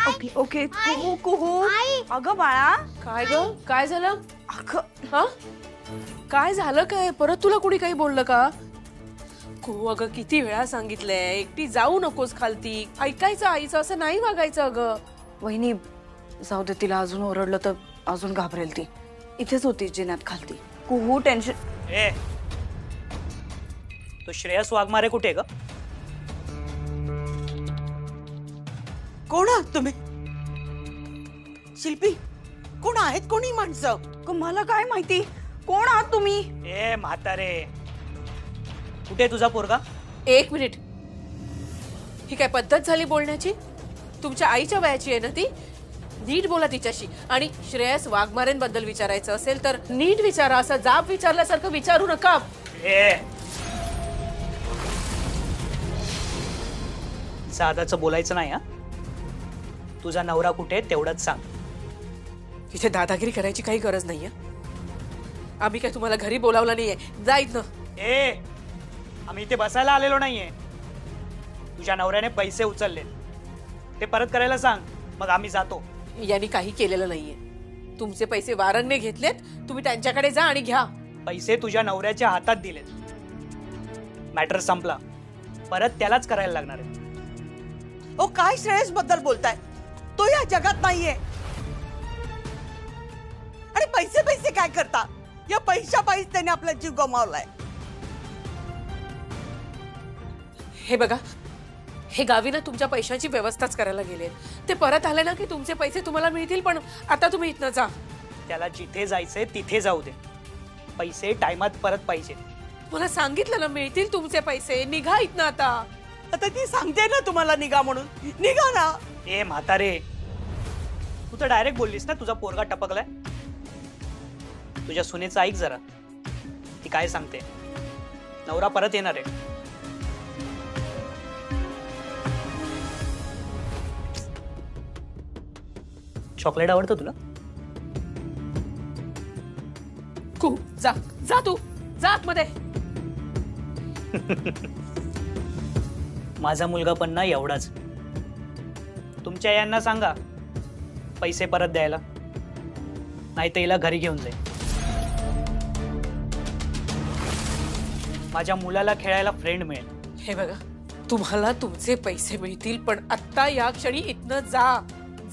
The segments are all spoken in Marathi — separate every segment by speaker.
Speaker 1: ओके ओके कुहू कुहू अगं बाळा
Speaker 2: काय ग काय झालं
Speaker 1: अगं
Speaker 2: हा काय झालं काय परत तुला कुणी काही बोललं का कुहू अगं किती वेळा सांगितलंय एकटी जाऊ नकोस खालती ऐकायचं आईचं असं नाही वागायचं अगं
Speaker 1: वहिनी जाऊ दे तिला अजून ओरडलं तर अजून घाबरेल ती इथेच होती जिन्यात खालती कुहू टेन्शन
Speaker 3: ए तो श्रेयस वाघमारे कुठे ग
Speaker 4: कोण आहात तुम्ही शिल्पी कोण आहेत कोणी माणसं
Speaker 1: मला काय माहिती कोण आहात तुम्ही
Speaker 3: ए म्हातारे कुठे तुझा पोरगा
Speaker 2: एक मिनिट ही काय पद्धत झाली बोलण्याची तुमच्या आईच्या वयाची आहे ना ती नीट बोला तिच्याशी आणि श्रेयस वाघमारेंबद्दल विचारायचं असेल तर नीट विचारा असं जाब विचारल्यासारखं विचारू नका
Speaker 3: ए साधाचं बोलायचं नाही हा तुझा नवरा कुठे तेवढंच सांग
Speaker 2: इथे दादागिरी करायची काही गरज नाहीये आम्ही काय तुम्हाला घरी बोलावलं नाहीये जा इथनं
Speaker 3: ए आम्ही इथे बसायला आलेलो नाहीये तुझ्या नवऱ्याने पैसे उचलले ते परत करायला सांग मग आम्ही जातो
Speaker 2: यांनी काही केलेलं नाहीये तुमचे पैसे वारंगने घेतलेत तुम्ही त्यांच्याकडे जा आणि घ्या
Speaker 3: पैसे तुझ्या नवऱ्याच्या हातात दिलेत मॅटर संपला परत त्यालाच करायला लागणार आहे
Speaker 4: ओ काय श्रेयस बद्दल बोलताय तो या जगात नाहीये आणि पैसे पैसे काय करता या पैशा पायीच त्याने आपला जीव गमावलाय
Speaker 2: हे बघा हे गावी ना तुमच्या पैशांची व्यवस्थाच करायला गेले ते परत आले ना की तुमचे पैसे तुम्हाला मिळतील पण आता तुम्ही इथनं जा
Speaker 3: त्याला जिथे जायचंय तिथे जाऊ दे पैसे टाइमात परत पाहिजे
Speaker 2: मला सांगितलं ना मिळतील तुमचे पैसे निघा इथनं आता
Speaker 4: आता ती सांगते ना तुम्हाला निघा म्हणून निघा ना
Speaker 3: ए म्हातारे तू तर डायरेक्ट बोललीस ना तुझा पोरगा टपकलाय तुझ्या सुनेचं ऐक जरा ती काय सांगते नवरा परत येणार आहे चॉकलेट आवडतं तुला
Speaker 2: जा जा तू जा आतमध्ये
Speaker 3: माझा मुलगा पण ना एवढाच तुमच्या यांना सांगा पैसे परत द्यायला नाही तर हिला घरी घेऊन जाईल माझ्या मुलाला खेळायला फ्रेंड मिळेल
Speaker 2: हे बघा तुम्हाला तुमचे पैसे मिळतील पण आता या क्षणी इथनं जा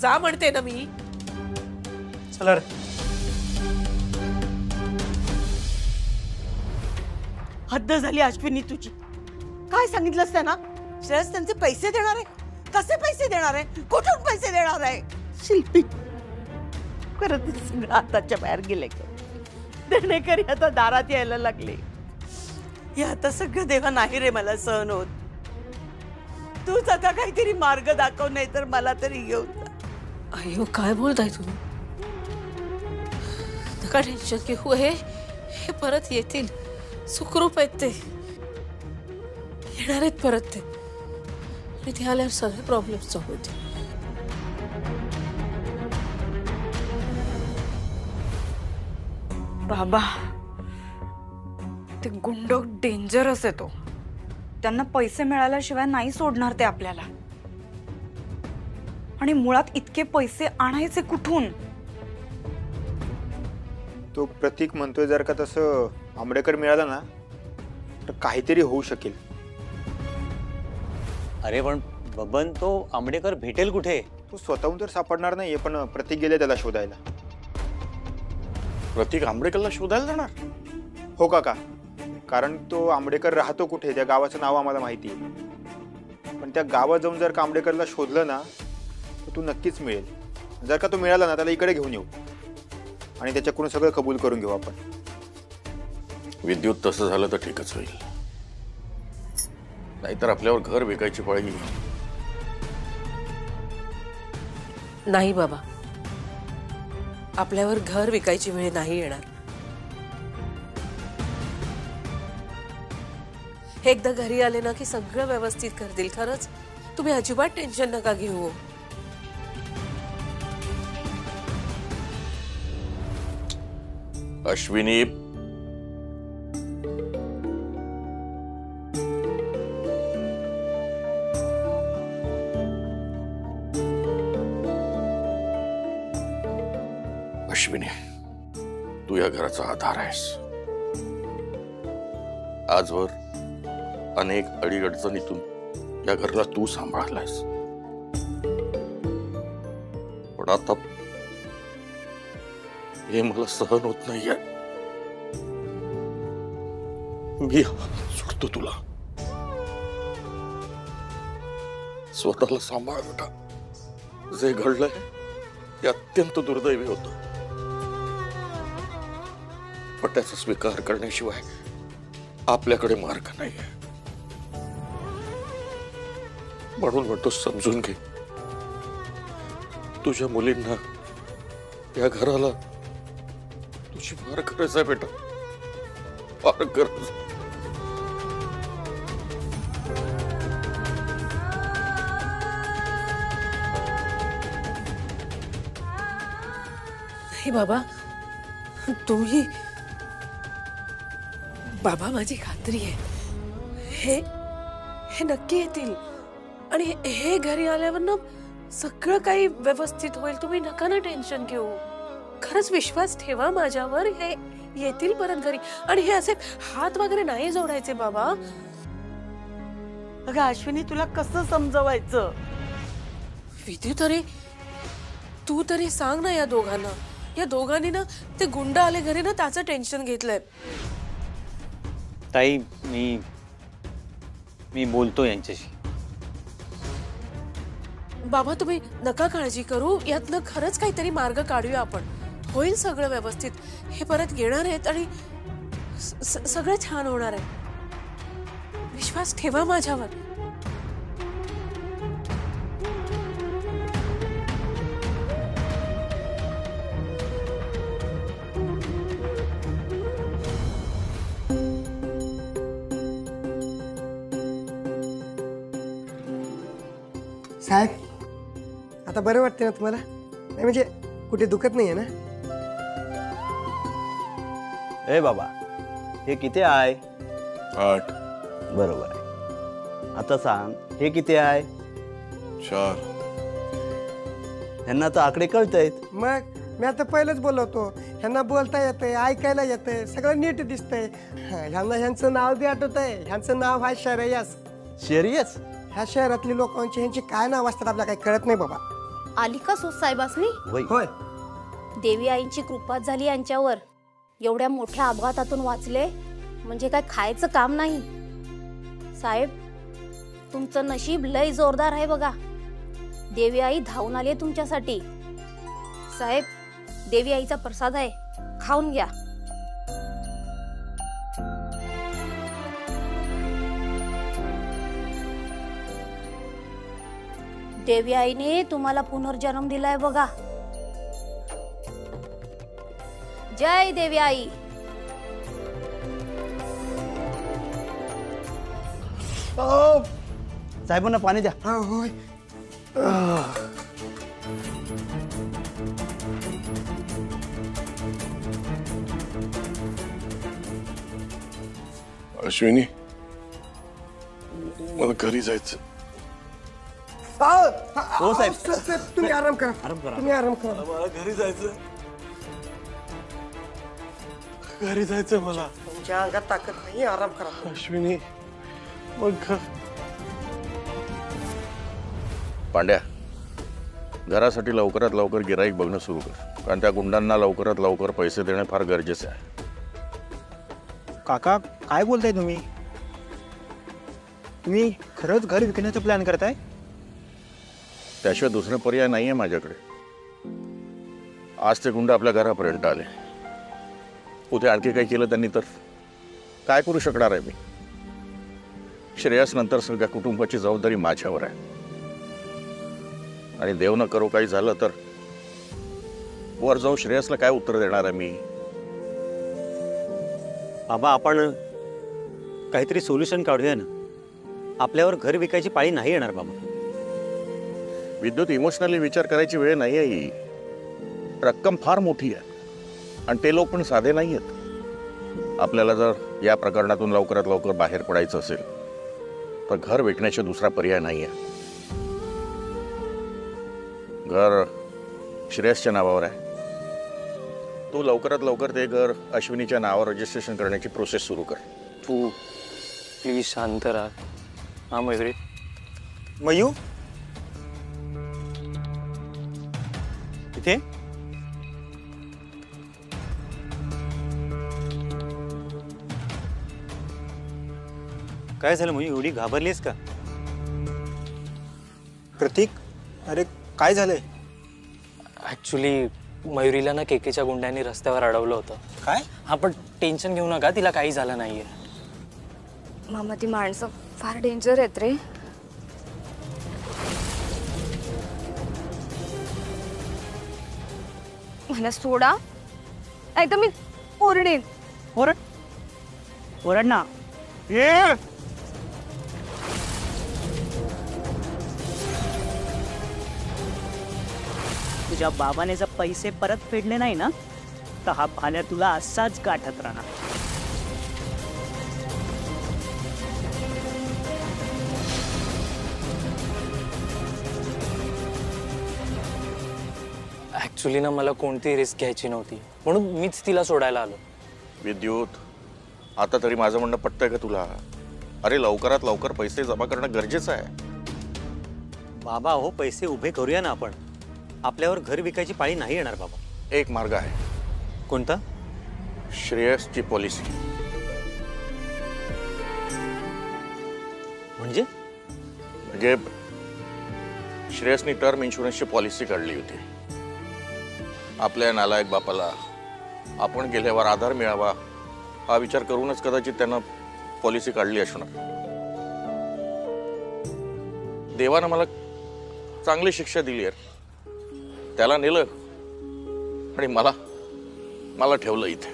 Speaker 2: जा म्हणते ना मी
Speaker 3: चला रे
Speaker 4: हद्द झाली अश्विनी तुझी काय सांगितलंस त्यांना श्रेयस त्यांचे पैसे देणार आहे कसे पैसे देणार आहे कुठून पैसे देणार आहे शिल्पी खरं ते सगळं हाताच्या बाहेर गेले देणेकरी आता दारात यायला लागले हे आता सगळं देवा नाही रे मला सहन होत तूच आता काहीतरी मार्ग दाखव नाही तर मला तरी घेऊन जा
Speaker 2: अयो काय बोलताय तुम्ही नका टेन्शन घेऊ हे परत येतील सुखरूप आहेत ते येणार आहेत परत ते आणि ते आल्यावर सगळे प्रॉब्लेम सॉल्व्ह होतील
Speaker 1: बाबा ते गुंड डेंजरस आहे तो त्यांना पैसे मिळाल्याशिवाय नाही सोडणार ते आपल्याला आणि मुळात इतके पैसे आणायचे कुठून
Speaker 5: तो प्रतीक म्हणतोय जर का तसं आंबेडकर मिळाला ना तर काहीतरी होऊ शकेल
Speaker 6: अरे पण बबन तो आंबेडकर भेटेल कुठे
Speaker 5: तो स्वतःहून तर सापडणार नाहीये पण प्रतीक गेले त्याला शोधायला
Speaker 7: प्रतीक आंबेडकरला शोधायला जाणार
Speaker 5: हो काका कारण तो आंबेडकर राहतो कुठे त्या गावाचं नाव आम्हाला माहिती आहे पण त्या गावात जाऊन जर का आंबेडकरला शोधलं ना तर तू नक्कीच मिळेल जर का तो मिळाला ना त्याला इकडे घेऊन येऊ आणि त्याच्याकडून सगळं कबूल करून घेऊ आपण
Speaker 7: विद्युत तसं झालं तर ठीकच होईल नाहीतर आपल्यावर घर विकायची पाळी
Speaker 2: नाही बाबा आपल्यावर घर विकायची वेळ नाही येणार एकदा घरी आले ना की सगळं व्यवस्थित करतील खरंच तुम्ही अजिबात टेन्शन नका घेऊ
Speaker 7: अश्विनी अश्विनी, तू या घराचा आधार आहेस. आजवर अनेक अडीअडचणीतून या घराला तू सांभाळलायस. पण आता हे मला सहन होत नाहीये. मी सुटतो तुला. स्वतःला सांभाळ बेटा. जे घडलंय ते अत्यंत दुर्दैवी होतं, पण त्याचा स्वीकार करण्याशिवाय आपल्याकडे मार्ग नाहीये. म्हणून म्हणतो, समजून घे. तुझ्या मुलींना, या घराला तुझी फार गरज आहे बेटा, फार गरज.
Speaker 2: नाही बाबा, तुम्ही बाबा, माझी खात्री आहे हे नक्की येतील आणि हे घरी आल्यावर ना सगळं काही व्यवस्थित होईल. तुम्ही नका ना टेन्शन घेऊ. खरंच विश्वास ठेवा माझ्यावर. हे येतील परत घरी. आणि हे असे हात वगैरे नाही जोडायचे बाबा.
Speaker 4: अगं अश्विनी, तुला कसं समजवायचं?
Speaker 2: विद्युत, तू तरी सांग ना या दोघांना. या दोघांनी ना ते गुंड आले घरी ना, त्याचं टेन्शन घेतलंय.
Speaker 6: ताई, मी बोलतो यांच्याशी.
Speaker 2: बाबा, तुम्ही नका काळजी करू. यातनं खरंच काहीतरी मार्ग काढूया आपण. होईल सगळं व्यवस्थित. हे परत येणार आहेत आणि सगळं छान होणार आहे. विश्वास ठेवा माझ्यावर.
Speaker 8: साहेब, आता बरं वाटतं ना तुम्हाला? नाही म्हणजे कुठे दुखत नाहीये ना?
Speaker 9: ए बाबा, हे किती आहे?
Speaker 7: 8.
Speaker 9: बरोबर आहे. आता सांग, हे किती आहे?
Speaker 7: 4.
Speaker 9: ह्यांना तर आकडे कळतायत.
Speaker 8: मग मी आता पहिलंच बोलवतो, ह्यांना बोलता येतंय, ऐकायला येतंय, सगळं नीट दिसतंय. ह्यांना ह्यांचं नाव बी आठवत आहे. ह्यांचं नाव आहे श्रेयस.
Speaker 9: शेरियस?
Speaker 8: ह्या शहरातली लोकांची ह्यांची काय नाव असतात आपल्याला काही कळत नाही बाबा.
Speaker 10: आली का सूत साहेबासनी?
Speaker 8: होय.
Speaker 10: देवी आईंची कृपा झाली यांच्यावर. एवढ्या मोठ्या अपघातातून वाचले म्हणजे काय खायचं काम नाही. साहेब, तुमचं नशीब लय जोरदार आहे बघा. देवी आई धावून आली तुमच्यासाठी. साहेब, देवी आईचा प्रसाद आहे, खाऊन घ्या. देवी आईने तुम्हाला पुनर्जन्म दिलाय बघा. जय देवी आई.
Speaker 9: साहेबांना पाणी द्या.
Speaker 8: होय.
Speaker 7: अश्विनी, मला घरी जायचं.
Speaker 9: हो साहेब.
Speaker 8: तुम्ही आराम करा. तुम्ही आराम करा.
Speaker 7: मला घरी जायचं. घरी जायचं मला.
Speaker 8: तुमच्या अंगात ताकद नाही, आराम करा.
Speaker 7: अश्विनी, मग पांड्या, घरासाठी लवकरात लवकर गिराईक बघणं सुरू कर, कारण त्या गुंडांना लवकरात लवकर पैसे देणे फार गरजेचे आहे.
Speaker 3: काका, काय बोलताय तुम्ही? तुम्ही खरंच घर विकण्याचा प्लॅन करताय?
Speaker 7: त्याशिवाय दुसरा पर्याय नाहीये माझ्याकडे. आज ते गुंड आपल्या घरापर्यंत आले. उद्या आणखी काही केलं त्यांनी तर काय करू शकणार आहे मी? श्रेयस नंतर सगळ्या कुटुंबाची जबाबदारी माझ्यावर आहे. आणि देव न करो काही झालं तर वर जाऊ श्रेयसला काय उत्तर देणार आहे मी?
Speaker 6: बाबा, आपण काहीतरी सोल्युशन काढूया ना. आपल्यावर घर विकायची पाळी नाही येणार बाबा.
Speaker 7: विद्युत, इमोशनली विचार करायची वेळ नाही आहे ही. रक्कम फार मोठी आहे आणि ते लोक पण साधे नाही आहेत. आपल्याला जर या प्रकरणातून लवकरात लवकर बाहेर पडायचं असेल तर घर विकण्याचा दुसरा पर्याय नाही आहे. घर श्रेयसच्या नावावर आहे. तू लवकरात लवकर ते घर अश्विनीच्या नावावर रजिस्ट्रेशन करण्याची प्रोसेस सुरू कर.
Speaker 11: तू प्लीज शांत राहा. हा मयुरी,
Speaker 6: मयू इथे काय झालं मयू, एवढी घाबरलीस का?
Speaker 5: प्रतीक, अरे काय झालंय?
Speaker 11: ऍक्च्युली मयुरीला ना केकेच्या गुंड्यांनी रस्त्यावर अडवलं होतं.
Speaker 5: काय?
Speaker 11: हा पण टेन्शन घेऊ नका, तिला काही झालं नाहीये.
Speaker 1: मामा ती माणसं फार डेंजर आहेत रे. मला सोडा, नाही तर मी ओरडेन.
Speaker 3: ओरड ना. तुझ्या बाबाने जर पैसे परत फेडले नाही ना तर हा भाल्या तुला असाच गाठत राहणार.
Speaker 11: ऍक्च्युली ना मला कोणतीही रिस्क घ्यायची नव्हती, म्हणून मीच तिला सोडायला आलो.
Speaker 7: विद्युत, आता तरी माझं म्हणणं पटतंय का तुला? अरे लवकरात लवकर पैसे जमा करणं गरजेचं आहे.
Speaker 6: बाबा हो, पैसे उभे करूया ना आपण. आपल्यावर घर विकायची पाळी नाही येणार बाबा.
Speaker 7: एक मार्ग आहे.
Speaker 6: कोणता?
Speaker 7: श्रेयसची पॉलिसी.
Speaker 6: म्हणजे
Speaker 7: श्रेयसनी टर्म इन्शुरन्सची पॉलिसी काढली होती. आपल्या नालायक बापाला आपण गेल्यावर आधार मिळावा हा विचार करूनच कदाचित त्यानं पॉलिसी काढली असणार. देवानं मला चांगली शिक्षा दिली आहे. त्याला नेलं आणि मला ठेवलं इथे.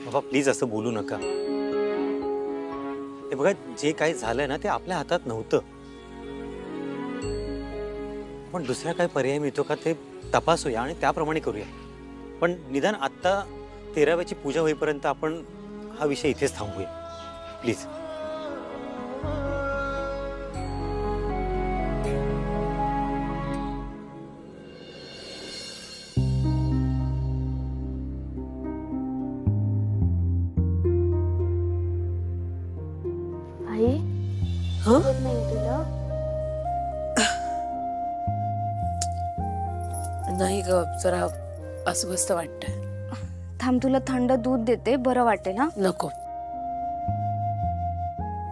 Speaker 6: बाबा प्लीज असं बोलू नका. हे बघा, जे काही झालंय ना ते आपल्या हातात नव्हतं. पण दुसरा काय पर्याय मिळतो का ते तपासूया आणि त्याप्रमाणे करूया. पण निदान आत्ता 13व्याची पूजा होईपर्यंत आपण हा विषय इथेच थांबूया प्लीज.
Speaker 10: आई होत नाही तुला?
Speaker 2: नाही ग, जरा अस्वस्थ वाटतंय.
Speaker 1: थांब, तुला थंड दूध देते, बरं वाटेल. हा
Speaker 2: नको,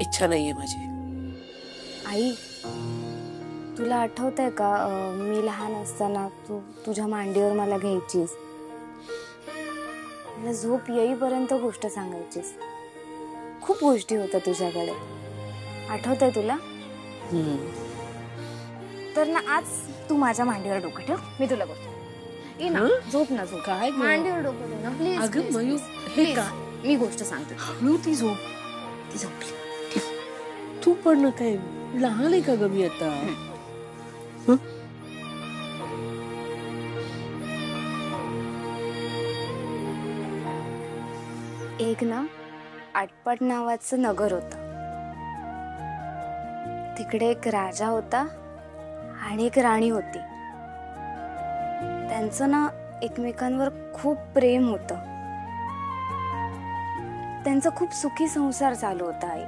Speaker 2: इच्छा नाहीये माझी.
Speaker 1: आई, तुला आठवतंय का मी लहान असताना तू तुझ्या मांडीवर मला घ्यायचीस, मला झोप येईपर्यंत गोष्ट सांगायचीस. खूप गोष्टी होत्या तुझ्याकडे, आठवतंय तुला? तर ना आज तू माझ्या मांडीवर डोकं ठेव, मी तुला बोलतो. ये ना, झोप ना, झोप.
Speaker 2: काय
Speaker 1: मांडीवर डोकं ठेव ना प्लीज.
Speaker 2: अगं मयू, हे का?
Speaker 1: मी गोष्ट सांगते.
Speaker 2: हळू ती झोप.
Speaker 1: ती झोपली.
Speaker 2: तू पण ना काय लहान आहे का ग मी आता?
Speaker 1: एक ना आटपाट नावाचं नगर होतं. तिकडे एक राजा होता आणि एक राणी होती. त्यांचं ना एकमेकांवर खूप प्रेम होतं. त्यांचा खूप सुखी संसार चालू होता आई.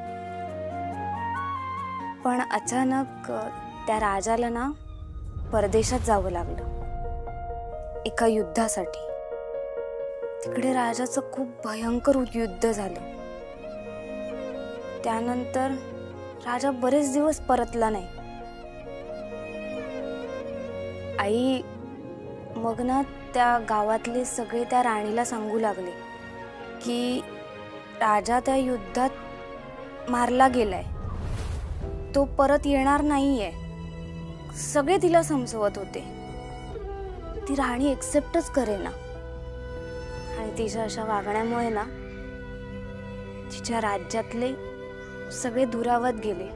Speaker 1: पण अचानक त्या राजाला ना परदेशात जावं लागलं एका युद्धासाठी. तिकडे राजाचं खूप भयंकर युद्ध झालं. त्यानंतर राजा बरेच दिवस परतला नाही. आई, मग ना त्या गावातले सगळे त्या राणीला सांगू लागले की राजा त्या युद्धात मारला गेलाय, तो परत येणार नाहीये. सगळे तिला समजवत होते. ती राणी एक्सेप्टच करेना. आणि तिच्या अशा वागण्यामुळे ना तिच्या राज्यातले सगळे दुरावत गेले.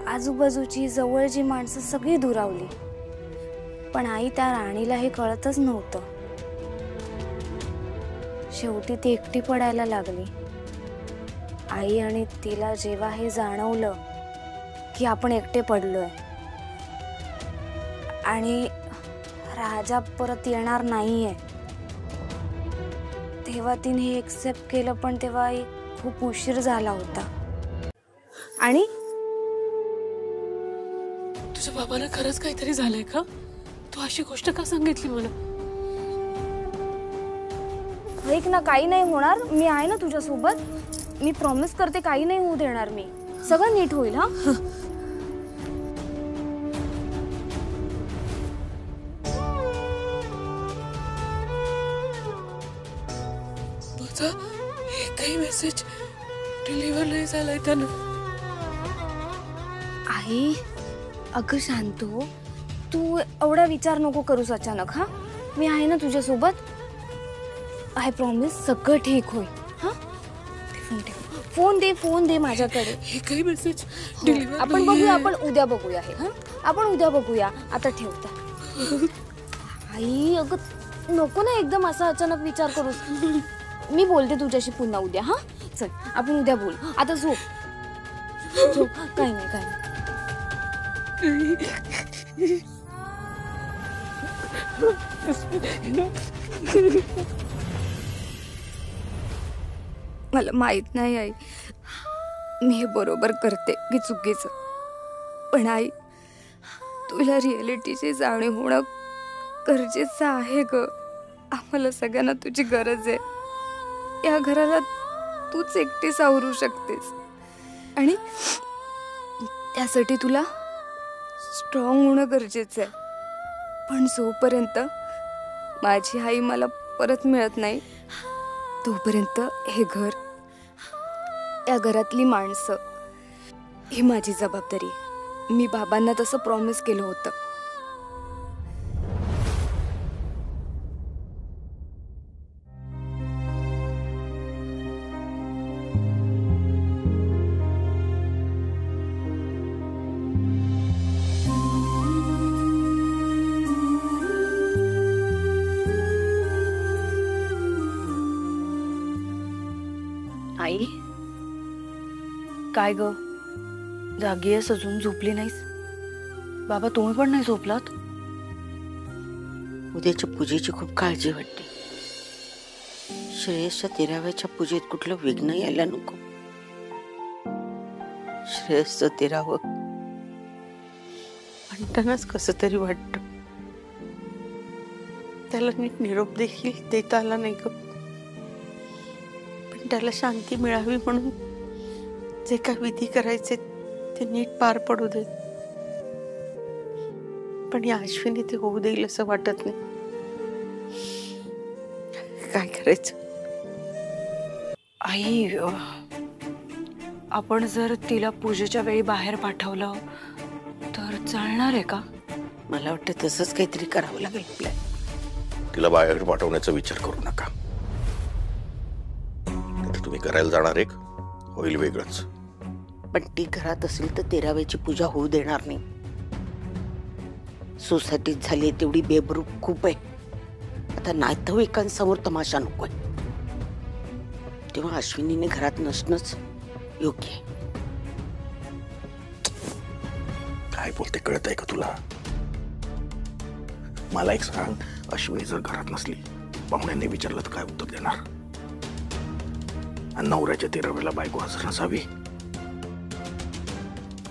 Speaker 1: आजूबाजूची जवळची माणसं सगळी दुरावली. पण आई, त्या राणीला हे कळतच नव्हतं. शेवटी ती एकटी पडायला लागली. आई, आणि तिला जेव्हा हे जाणवलं की आपण एकटे पडलोय आणि
Speaker 10: राजा परत येणार नाहीये. तेव्हा तिने हे एक्सेप्ट केलं, पण तेव्हा खूप उशीर झाला होता. आणि
Speaker 2: तुझ्या बाबांना खरंच काहीतरी झालंय का? तू अशी गोष्ट का सांगितली मला?
Speaker 10: ऐक ना, काही नाही होणार. मी आहे ना तुझ्यासोबत. मी प्रॉमिस करते काही नाही होऊ देणार. मी सगळं नीट होईल. हा
Speaker 2: एकही मेसेज डिलिव्हर नाही झालाय त्यानं.
Speaker 10: आई, अगं शांतो, तू एवढा विचार नको करूस अचानक. हा मी आहे ना तुझ्यासोबत. आय प्रॉमिस सगळं ठीक होईल. हा फोन दे माझ्याकडे.
Speaker 2: एकही मेसेज
Speaker 10: आपण बघूया, आपण उद्या बघूया हे. हा आपण उद्या बघूया. आता ठेवता. आई अगं नको ना एकदम असा अचानक विचार करूस. मी बोलते तुझ्याशी पुन्हा उद्या. हा चल आपण उद्या बोल. आता झोप. काही नाही काही नाही. मला माहित नाही आई, मी हे बरोबर करते की चुकीचं. पण आई, तुला रिॲलिटीची जाणीव होणं गरजेचं आहे ग. आम्हाला सगळ्यांना तुझी गरज आहे. या घराला तूच एकटी सावरू शकतेस आणि त्यासाठी तुला स्ट्रॉंग होणं गरजेचं आहे. पण जोपर्यंत माझी आई मला परत मिळत नाही तोपर्यंत हे घर, या घरातली माणसं, ही माझी जबाबदारी आहे. मी बाबांना तसं प्रॉमिस केलं होतं.
Speaker 1: आई, काय ग, जागी आहेस अजून? झोपली नाहीस? बाबा तुम्ही पण नाही झोपलात?
Speaker 4: उद्याच्या पूजेची खूप काळजी वाटते. श्रेयसच्या 13व्याच्या पूजेत कुठलं विघ्न यायला नको. श्रेयसचं 13वं म्हणतानाच कसं तरी वाटत. त्याला नीट निरोप देखील देता आला नाही ग. पण त्याला शांती मिळावी म्हणून जे काय विधी करायचे ते नीट पार पडू देत. पण या अश्विनी ते होऊ देईल असं वाटत नाही. काय करायचं?
Speaker 1: आई, आपण जर तिला पूजेच्या वेळी बाहेर पाठवलं तर चालणार आहे का?
Speaker 4: मला वाटतं तसंच काहीतरी करावं लागेल आपल्याला.
Speaker 7: तिला बाहेर पाठवण्याचा विचार करू नका. तुम्ही करायला जाणार एक होईल वेगळंच.
Speaker 4: पण ती घरात असेल तर 13व्याची पूजा होऊ देणार नाही. सोसायटीत झाली तेवढी बेबरूक खूप आहे. आता नातेवाईकांसमोर तमाशा नकोय. तेव्हा अश्विनीने घरात नसणंच योग्य आहे.
Speaker 7: काय बोलते कळत आहे का तुला? मला एक सांग, अश्विनी जर घरात नसली, पाहुण्यांनी विचारलं तर काय उत्तर देणार? आणि नवऱ्याच्या 13व्याला बायको हजर नसावी?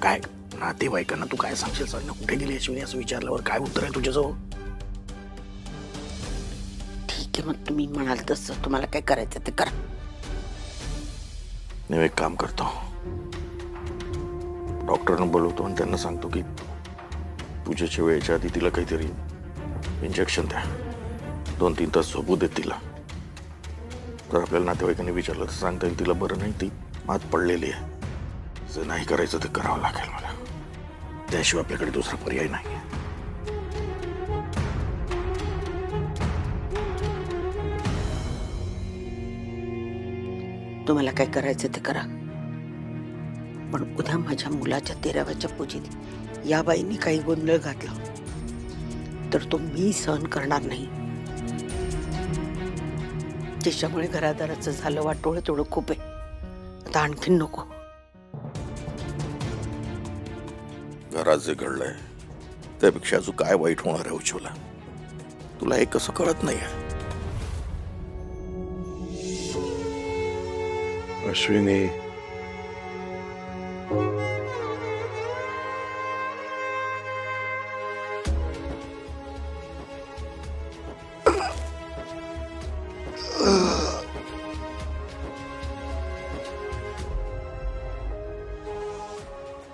Speaker 7: काय नातेवाईकांना तू काय सांगशील? सांग, कुठे गेली अश्विनी असं विचारल्यावर काय उत्तर आहे तुझ्याजवळ?
Speaker 4: ठीक आहे, मग तुम्ही म्हणाल तसं. तुम्हाला काय करायचं ते करा.
Speaker 7: मी एक काम करतो, डॉक्टरांना बोलवतो आणि त्यांना सांगतो की पूजेच्या वेळेच्या आधी तिला काहीतरी इंजेक्शन द्या. 2-3 तास झोपू देत तिला. जर आपल्याला नातेवाईकांनी विचारलं तर सांगता येईल तिला बरं नाही, ती मात पडलेली आहे. जर नाही करायचं तर करावं लागेल मला. त्याशिवाय आपल्याकडे दुसरा पर्याय नाही.
Speaker 4: तुम्हाला काय करायचं ते करा. पण उद्या माझ्या मुलाच्या 13व्याच्या पूजेत या बाईंनी काही गोंधळ घातला तर तो मी सहन करणार नाही. त्याच्यामुळे घरादाराचं झालं वाटोळं तेवढं खूप आहे. आता आणखीन नको.
Speaker 7: घरात जे घडलंय त्यापेक्षा अजून काय वाईट होणार आहे उज्ज्वला? तुला एक कसं कळत नाहीये? अश्विनी,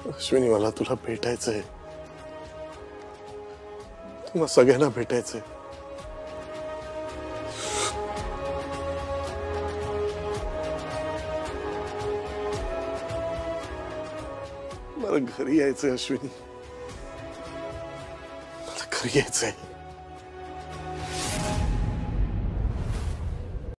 Speaker 12: अश्विनी, मला तुला भेटायचंय. तुम्हा सगळ्यांना भेटायचंय. मला घरी यायचंय अश्विनी, मला घरी यायचंय.